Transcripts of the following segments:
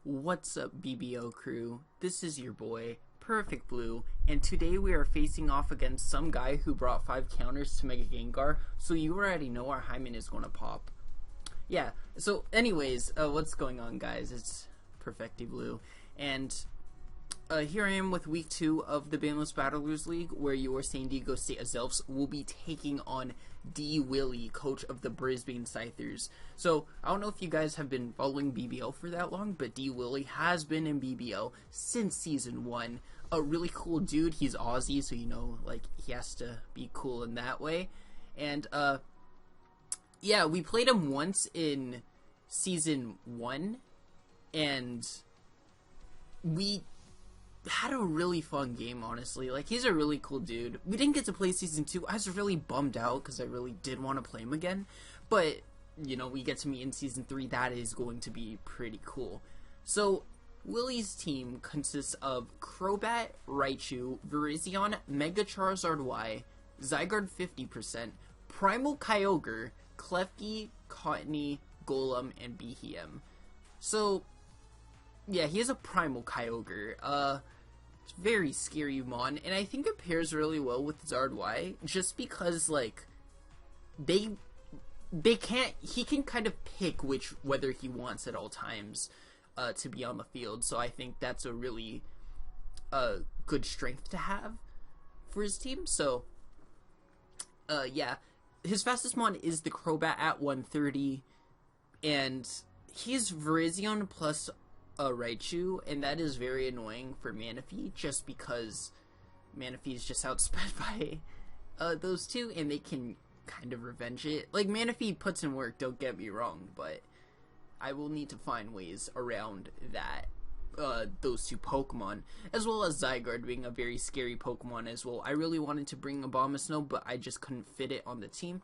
What's up, BBO crew? This is your boy, Perfect Blue, and today we are facing off against some guy who brought 5 counters to Mega Gengar, so you already know our Hyman is gonna pop. Yeah, so anyways, what's going on, guys? It's Perfecty Blue, and here I am with week 2 of the Banless Battlers League, where your San Diego State Azelfs will be taking on DWilly, coach of the Brisbane Scythers. So, I don't know if you guys have been following BBL for that long, but DWilly has been in BBL since Season 1. A really cool dude. He's Aussie, so you know, like, he has to be cool in that way. And, yeah, we played him once in Season 1, and we had a really fun game, honestly. Like, he's a really cool dude. We didn't get to play Season 2. I was really bummed out because I really did want to play him again. But, you know, we get to meet in Season 3. That is going to be pretty cool. So, Willy's team consists of Crobat, Raichu, Virizion, Mega Charizard Y, Zygarde 50%, Primal Kyogre, Klefki, Cottony, Golem, and Behem. So, yeah, he has a Primal Kyogre. It's very scary mon, and I think it pairs really well with Zard Y, just because, like, they can't, he can kind of pick whether he wants at all times, to be on the field, so I think that's a really, good strength to have for his team. So, yeah, his fastest mon is the Crobat at 130, and he's Virizion plus Raichu, and that is very annoying for Manaphy, just because Manaphy is just outsped by those two, and they can kind of revenge it. Like, Manaphy puts in work, don't get me wrong, but I will need to find ways around that, those two Pokemon, as well as Zygarde being a very scary Pokemon as well. I really wanted to bring Abomasnow, but I just couldn't fit it on the team.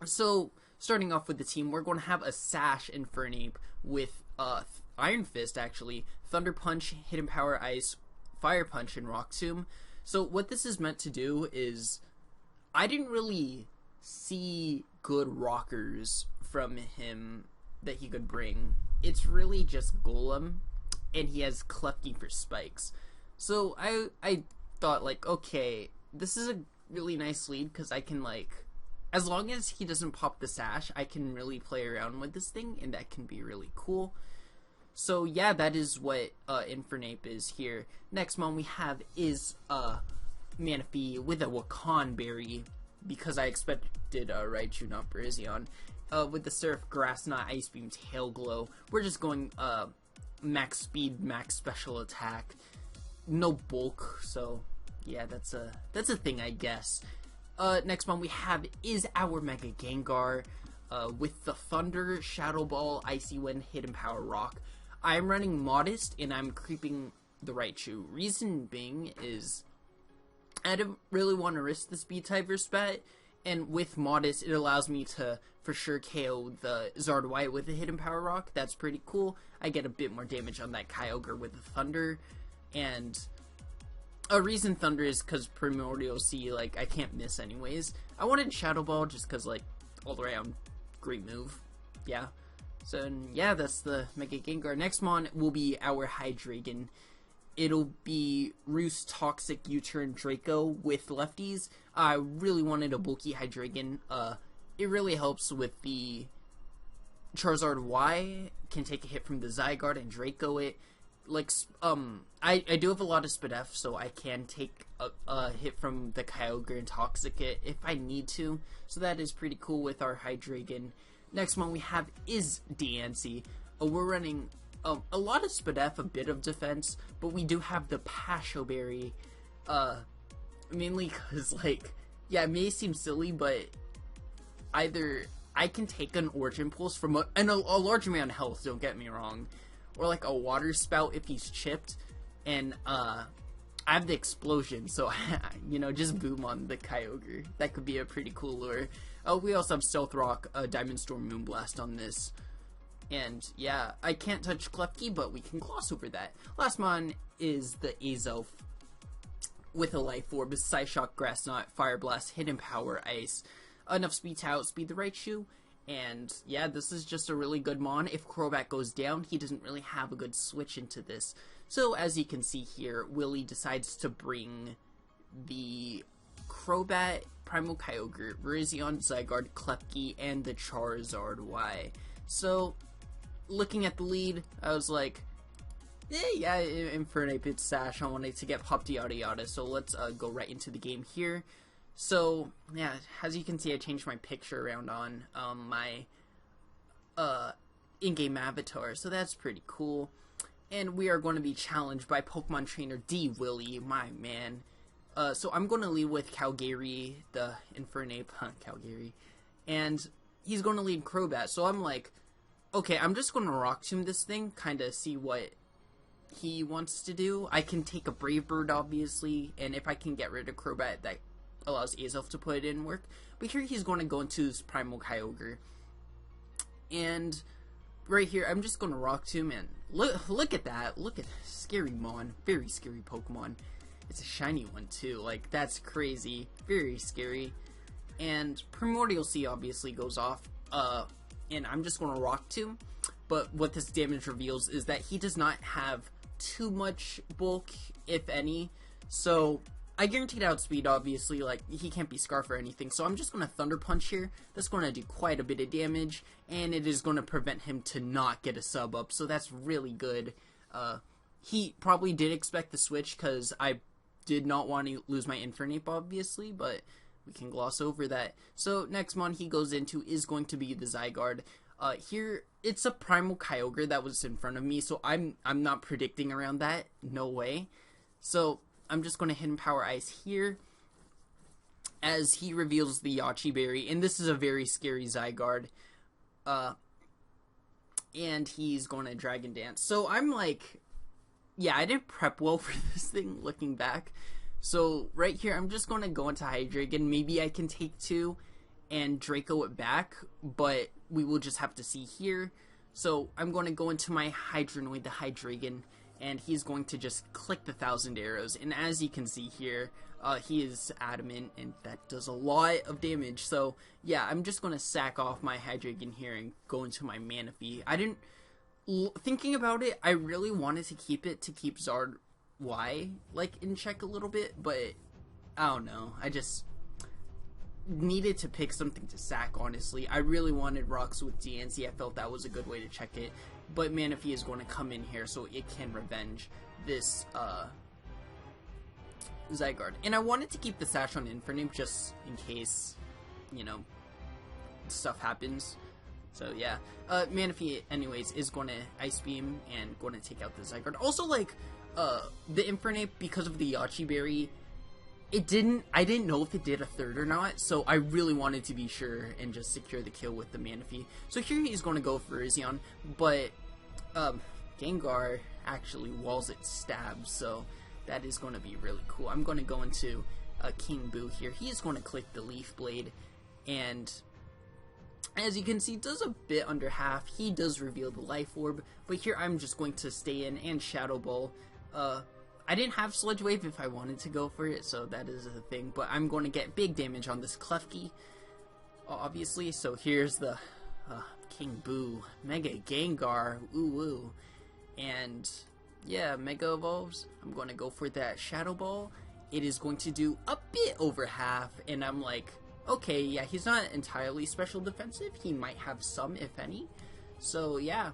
So, starting off with the team, we're going to have a Sash Infernape with Iron Fist, actually, Thunder Punch, Hidden Power Ice, Fire Punch, and Rock Tomb. So what this is meant to do is, I didn't really see good rockers from him that he could bring. It's really just Golem, and he has Klefki for spikes. So I thought, like, okay, this is a really nice lead, because I can, like, as long as he doesn't pop the Sash, I can really play around with this thing, and that can be really cool. So yeah, that is what Infernape is here. Next mon we have is Manaphy with a Wakan Berry, because I expected Raichu, not Virizion. With the Surf, Grass Knot, Ice Beam, Tail Glow. We're just going max speed, max special attack. No bulk, so yeah, that's a thing, I guess. Next one we have is our Mega Gengar, with the Thunder, Shadow Ball, Icy Wind, Hidden Power, Rock. I'm running Modest, and I'm creeping the Raichu. Reason being is, I didn't really want to risk the Speed type versus Spat, and with Modest, it allows me to, for sure, KO the Zard Y with a Hidden Power Rock. That's pretty cool. I get a bit more damage on that Kyogre with the Thunder, and a reason Thunder is because Primordial Sea, like, I can't miss anyways. I wanted Shadow Ball just because, like, all around, great move. Yeah. So, yeah, that's the Mega Gengar. Next mon will be our Hydreigon. It'll be Roost, Toxic, U-Turn, Draco with lefties. I really wanted a bulky Hydreigon. It really helps with the Charizard Y. Can take a hit from the Zygarde and Draco it. Like, I do have a lot of SpDef, so I can take a hit from the Kyogre and Toxic it if I need to. So that is pretty cool with our Hydreigon. Next one we have is Diancie. We're running a lot of SpDef, a bit of defense, but we do have the Pasho Berry, mainly because, like, yeah, it may seem silly, but either I can take an Origin Pulse from a large amount of health, don't get me wrong, or like a Water Spout if he's chipped, and I have the Explosion, so you know, just boom on the Kyogre. That could be a pretty cool lure. We also have Stealth Rock, Diamond Storm, Moonblast on this, and yeah, I can't touch Klefki, but we can gloss over that. Last mon is the Azelf with a Life Orb, Psyshock, Grass Knot, Fire Blast, Hidden Power, Ice. Enough speed to outspeed the Raichu, And yeah, this is just a really good mon. If Crobat goes down, he doesn't really have a good switch into this. So as you can see here, Willy decides to bring the Crobat, Primal Kyogre, Virizion, Zygarde, Klefki, and the Charizard Y. So looking at the lead, I was like, yeah, Infernape, it's Sash, I wanted to get popped, yada yada. So let's go right into the game here. So, yeah, as you can see, I changed my picture around on my in-game avatar, so that's pretty cool. And we are going to be challenged by Pokemon Trainer DWilly, my man. So I'm going to lead with Calgary, the Infernape, Calgary, and he's going to lead Crobat. So I'm like, okay, I'm just going to Rock Tomb this thing, kind of see what he wants to do. I can take a Brave Bird, obviously, and if I can get rid of Crobat, that allows Azelfs to put it in work. But here he's going to go into his Primal Kyogre. And right here, I'm just going to Rock Tomb, and look at that. Look at that. Scary Mon. Very scary Pokemon. It's a shiny one, too. Like, that's crazy. Very scary. And Primordial Sea obviously goes off. And I'm just going to Rock Tomb. But what this damage reveals is that he does not have too much bulk, if any. So I guaranteed outspeed, obviously, like, he can't be Scarf or anything, so I'm just going to Thunder Punch here. That's going to do quite a bit of damage, and it is going to prevent him to not get a sub up, so that's really good. He probably did expect the switch, because I did not want to lose my Infernape, obviously, but we can gloss over that. So, next mon he goes into is going to be the Zygarde. Here, it's a Primal Kyogre that was in front of me, so I'm not predicting around that, no way. So I'm just going to Hidden Power Ice here as he reveals the Yache Berry, and this is a very scary Zygarde. And he's going to Dragon Dance. So I'm like, yeah, I didn't prep well for this thing looking back. So right here, I'm just going to go into Hydreigon. Maybe I can take two and Draco it back, but we will just have to see here. So I'm going to go into my Hydronoid, the Hydreigon, and he's going to just click the 1,000 arrows. And as you can see here, he is adamant, and that does a lot of damage. So yeah, I'm just going to sack off my Hydreigon here and go into my Manaphy. Thinking about it, I really wanted to keep it to keep Zard Y, like, in check a little bit, but I don't know. I just needed to pick something to sack, honestly. I really wanted Rocks with DNC. I felt that was a good way to check it. But Manaphy is going to come in here so it can revenge this Zygarde. And I wanted to keep the Sash on Infernape just in case, you know, stuff happens. So yeah, Manaphy anyways is going to Ice Beam and going to take out the Zygarde. Also, like, the Infernape, because of the Yache Berry, I didn't know if it did a third or not, so I really wanted to be sure and just secure the kill with the Manaphy. So here he's going to go for Virizion, but Gengar actually walls it stabs, so that is going to be really cool. I'm going to go into King Boo here. He is going to click the Leaf Blade, and as you can see, does a bit under half. He does reveal the Life Orb, but here I'm just going to stay in and Shadow Ball. I didn't have Sludge Wave if I wanted to go for it, so that is a thing, but I'm going to get big damage on this Klefki, obviously. So here's the King Boo, Mega Gengar, ooh, and yeah, Mega Evolves. I'm going to go for that Shadow Ball. It is going to do a bit over half, and I'm like, okay, yeah, he's not entirely special defensive. He might have some, if any. So yeah,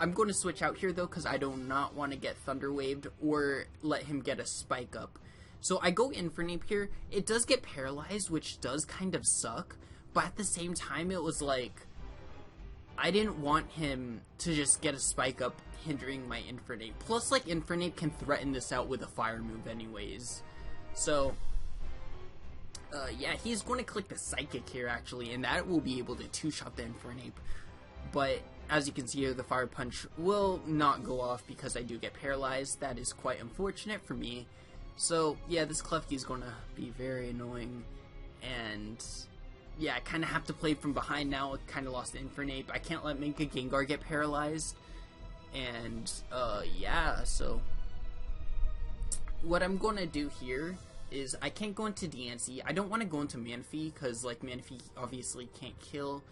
I'm going to switch out here, though, because I do not want to get Thunder Waved or let him get a Spike Up. So I go Infernape here. It does get paralyzed, which does kind of suck, but at the same time, it was like, I didn't want him to just get a Spike Up hindering my Infernape. Plus, like, Infernape can threaten this out with a Fire move anyways. So yeah, he's going to click the Psychic here, actually, and that will be able to two-shot the Infernape. But as you can see here, the Fire Punch will not go off because I do get paralyzed. That is quite unfortunate for me. So yeah, this Klefki is going to be very annoying, and yeah, I kind of have to play from behind now. I kind of lost the Infernape. I can't let Mega Gengar get paralyzed, and yeah, so what I'm going to do here is I can't go into DNC. I don't want to go into Manphy because like Manphy obviously can't kill.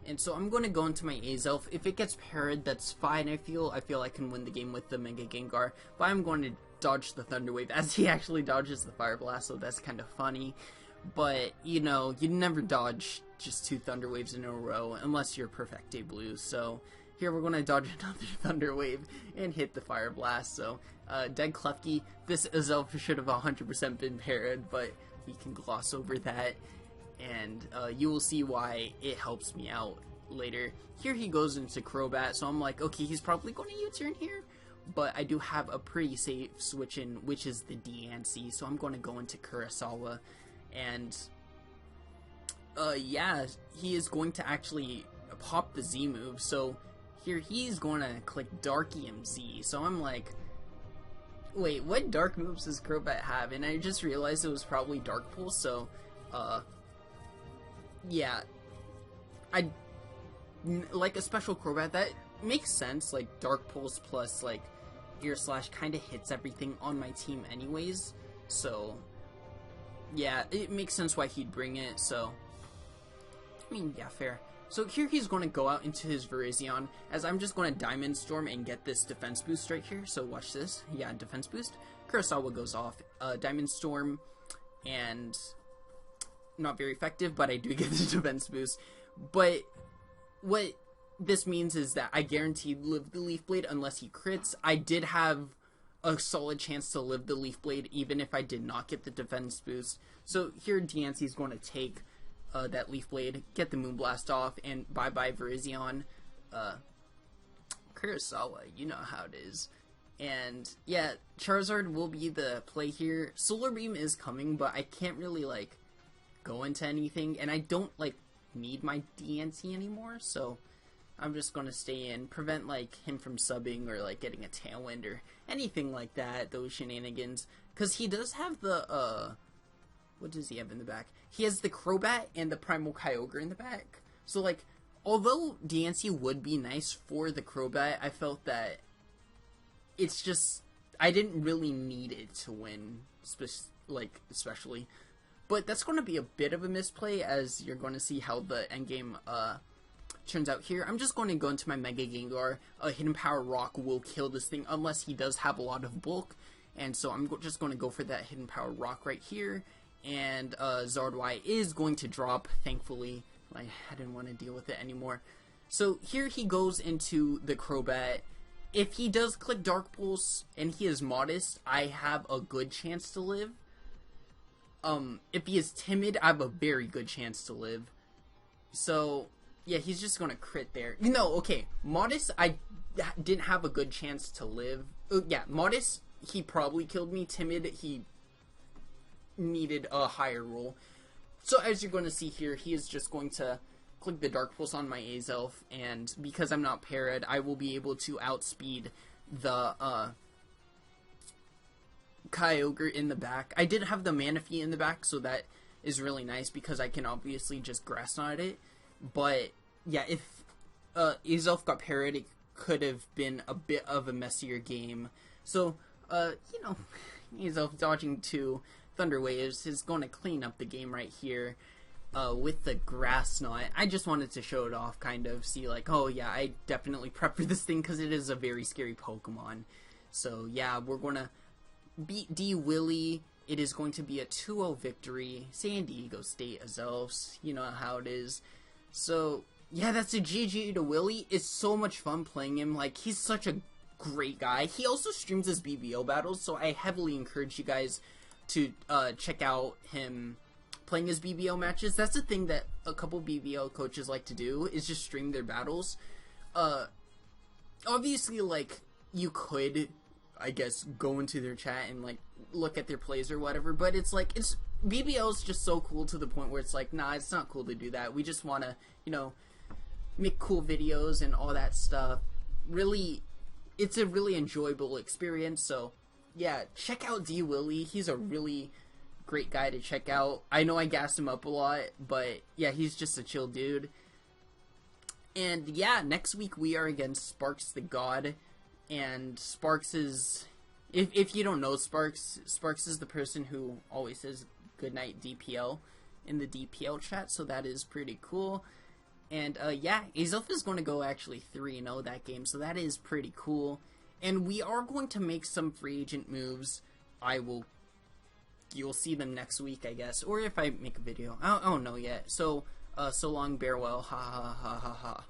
And so I'm going to go into my Azelf. If it gets parried, that's fine. I feel I can win the game with the Mega Gengar. But I'm going to dodge the Thunder Wave as he actually dodges the Fire Blast, so that's kind of funny. But, you know, you never dodge just 2 Thunder Waves in a row unless you're Perfecte Blue. So here we're going to dodge another Thunder Wave and hit the Fire Blast. So, Dead Klefki, this Azelf should have 100% been parried, but we can gloss over that. And you will see why it helps me out later. Here he goes into Crobat, so I'm like, okay, he's probably going to U-turn here. But I do have a pretty safe switch in, which is the DNC, so I'm going to go into Kurosawa. And, yeah, he is going to actually pop the Z move. So here he's going to click Dark EMZ. So I'm like, wait, what dark moves does Crobat have? And I just realized it was probably Dark Pulse, so, yeah, I like a special Crobat that makes sense. Like Dark Pulse plus like Ear Slash kind of hits everything on my team anyways, so yeah, it makes sense why he'd bring it. So I mean, yeah, fair. So here he's going to go out into his Virizion, as I'm just going to Diamond Storm and get this defense boost right here. So watch this. Yeah, defense boost. Kurosawa goes off. Diamond Storm, and not very effective, but I do get the defense boost. But what this means is that I guaranteed live the Leaf Blade unless he crits. I did have a solid chance to live the Leaf Blade even if I did not get the defense boost. So here DNC is going to take that Leaf Blade, get the Moonblast off, and bye-bye Virizion. Kurosawa, you know how it is. And yeah, Charizard will be the play here. Solar Beam is coming, but I can't really like go into anything, and I don't like need my DNC anymore, so I'm just gonna stay in, prevent like him from subbing or like getting a Tailwind or anything like that, those shenanigans, because he does have the what does he have in the back? He has the Crobat and the Primal Kyogre in the back. So like, although DNC would be nice for the Crobat, I felt that it's just, I didn't really need it to win, especially. But that's going to be a bit of a misplay, as you're going to see how the endgame turns out here. I'm just going to go into my Mega Gengar. Hidden Power Rock will kill this thing unless he does have a lot of bulk. And so I'm just going to go for that Hidden Power Rock right here. And Zardwai is going to drop, thankfully. I didn't want to deal with it anymore. So here he goes into the Crobat. If he does click Dark Pulse and he is modest, I have a good chance to live. If he is timid, I have a very good chance to live. So, yeah, he's just gonna crit there. No, okay, modest, I didn't have a good chance to live. Yeah, modest, he probably killed me. Timid, he needed a higher roll. So, as you're going to see here, he is just going to click the Dark Pulse on my Azelf, and because I'm not parried, I will be able to outspeed the, Kyogre in the back. I did have the Manaphy in the back, so that is really nice because I can obviously just Grass Knot it. But yeah, if Azelf got parried, it could have been a bit of a messier game. So you know, Azelf dodging 2 Thunder Waves is going to clean up the game right here with the Grass Knot. I just wanted to show it off, kind of see like, oh yeah, I definitely prepped for this thing because it is a very scary Pokemon. So yeah, we're going to beat DWilly. It is going to be a 2-0 victory. San Diego State Azelfs. You know how it is. So, yeah, that's a GG to Willy. It's so much fun playing him. Like, he's such a great guy. He also streams his BBL battles, so I heavily encourage you guys to check out him playing his BBL matches. That's the thing that a couple BBL coaches like to do, is just stream their battles. Obviously, like, you could, I guess, go into their chat and like look at their plays or whatever, but it's like, it's BBL is just so cool to the point where it's like, nah, it's not cool to do that. We just want to, you know, make cool videos and all that stuff. Really, it's a really enjoyable experience. So yeah, check out DWilly. He's a really great guy to check out. I know I gassed him up a lot, but yeah, he's just a chill dude. And yeah, next week we are against Sparks the God. And Sparks is If you don't know Sparks is the person who always says goodnight DPL in the DPL chat, so that is pretty cool. And yeah, Azelfs is going to go actually 3-0 that game, so that is pretty cool. And we are going to make some free agent moves. You'll see them next week, I guess, or if I make a video. I don't know yet. So so long, Bearwell. Ha ha ha ha ha.